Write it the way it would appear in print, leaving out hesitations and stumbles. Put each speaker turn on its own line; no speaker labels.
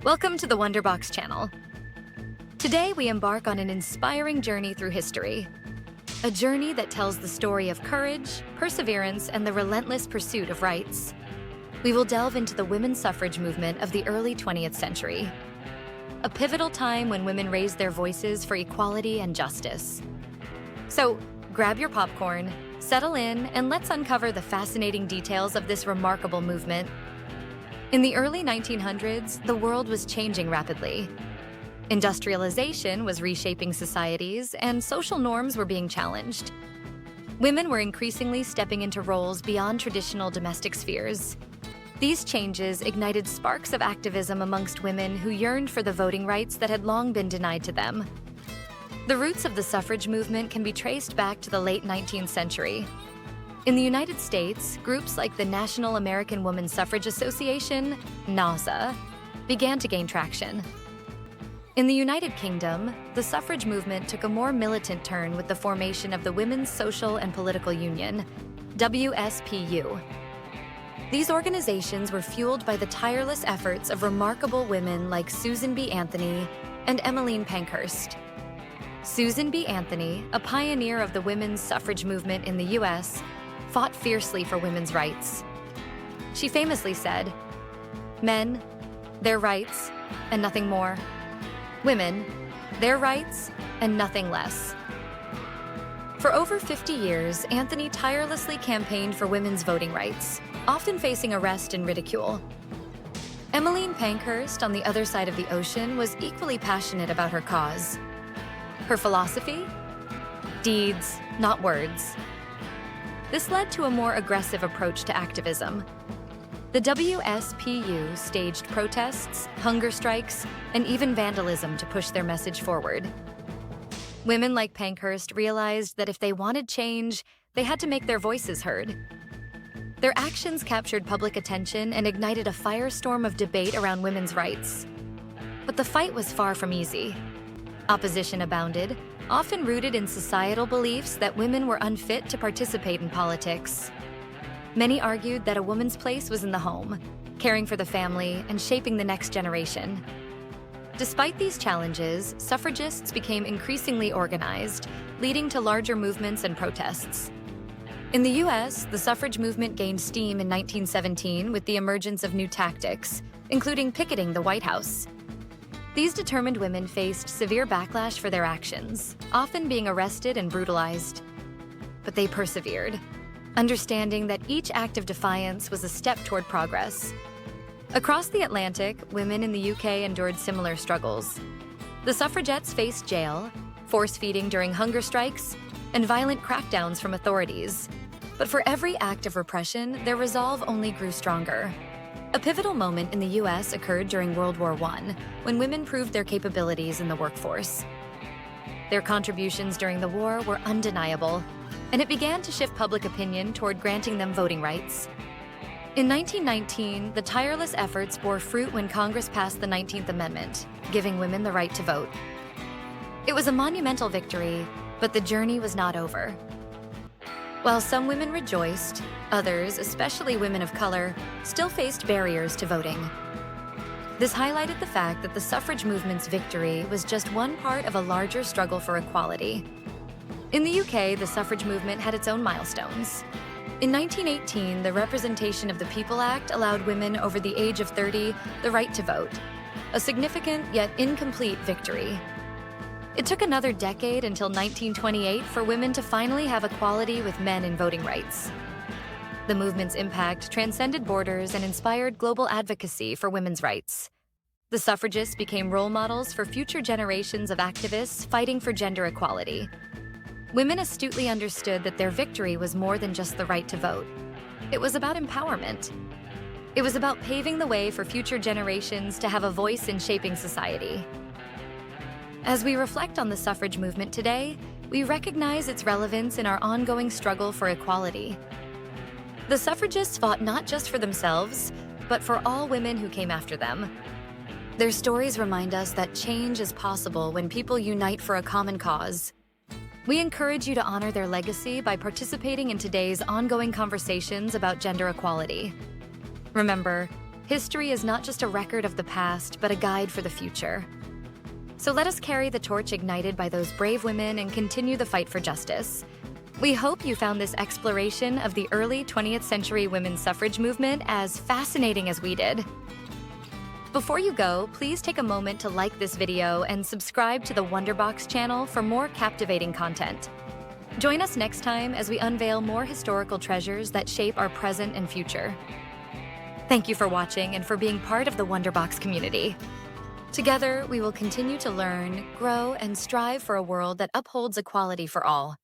Welcome to the Wonderbox channel. Today we embark on an inspiring journey through history. A journey that tells the story of courage, perseverance, and the relentless pursuit of rights. We will delve into the women's suffrage movement of the early 20th century. A pivotal time when women raised their voices for equality and justice. So, grab your popcorn, settle in, and let's uncover the fascinating details of this remarkable movement. In the early 1900s, the world was changing rapidly. Industrialization was reshaping societies, and social norms were being challenged. Women were increasingly stepping into roles beyond traditional domestic spheres. These changes ignited sparks of activism amongst women who yearned for the voting rights that had long been denied to them. The roots of the suffrage movement can be traced back to the late 19th century. In the United States, groups like the National American Woman Suffrage Association, NASA, began to gain traction. In the United Kingdom, the suffrage movement took a more militant turn with the formation of the Women's Social and Political Union, WSPU. These organizations were fueled by the tireless efforts of remarkable women like Susan B. Anthony and Emmeline Pankhurst. Susan B. Anthony, a pioneer of the women's suffrage movement in the U.S., fought fiercely for women's rights. She famously said, "Men, their rights, and nothing more. Women, their rights, and nothing less." For over 50 years, Anthony tirelessly campaigned for women's voting rights, often facing arrest and ridicule. Emmeline Pankhurst, on the other side of the ocean, was equally passionate about her cause. Her philosophy? Deeds, not words. This led to a more aggressive approach to activism. The WSPU staged protests, hunger strikes, and even vandalism to push their message forward. Women like Pankhurst realized that if they wanted change, they had to make their voices heard. Their actions captured public attention and ignited a firestorm of debate around women's rights. But the fight was far from easy. Opposition abounded, often rooted in societal beliefs that women were unfit to participate in politics. Many argued that a woman's place was in the home, caring for the family and shaping the next generation. Despite these challenges, suffragists became increasingly organized, leading to larger movements and protests. In the US, the suffrage movement gained steam in 1917 with the emergence of new tactics, including picketing the White House. These determined women faced severe backlash for their actions, often being arrested and brutalized. But they persevered, understanding that each act of defiance was a step toward progress. Across the Atlantic, women in the UK endured similar struggles. The suffragettes faced jail, force-feeding during hunger strikes, and violent crackdowns from authorities. But for every act of repression, their resolve only grew stronger. A pivotal moment in the US occurred during World War I, when women proved their capabilities in the workforce. Their contributions during the war were undeniable, and it began to shift public opinion toward granting them voting rights. In 1919, the tireless efforts bore fruit when Congress passed the 19th Amendment, giving women the right to vote. It was a monumental victory, but the journey was not over. While some women rejoiced, others, especially women of color, still faced barriers to voting. This highlighted the fact that the suffrage movement's victory was just one part of a larger struggle for equality. In the UK, the suffrage movement had its own milestones. In 1918, the Representation of the People Act allowed women over the age of 30 the right to vote, a significant yet incomplete victory. It took another decade until 1928 for women to finally have equality with men in voting rights. The movement's impact transcended borders and inspired global advocacy for women's rights. The suffragists became role models for future generations of activists fighting for gender equality. Women astutely understood that their victory was more than just the right to vote. It was about empowerment. It was about paving the way for future generations to have a voice in shaping society. As we reflect on the suffrage movement today, we recognize its relevance in our ongoing struggle for equality. The suffragists fought not just for themselves, but for all women who came after them. Their stories remind us that change is possible when people unite for a common cause. We encourage you to honor their legacy by participating in today's ongoing conversations about gender equality. Remember, History is not just a record of the past, but a guide for the future. So let us carry the torch ignited by those brave women and continue the fight for justice. We hope you found this exploration of the early 20th century women's suffrage movement as fascinating as we did. Before you go, please take a moment to like this video and subscribe to the Wonderbox channel for more captivating content. Join us next time as we unveil more historical treasures that shape our present and future. Thank you for watching and for being part of the Wonderbox community. Together, we will continue to learn, grow, and strive for a world that upholds equality for all.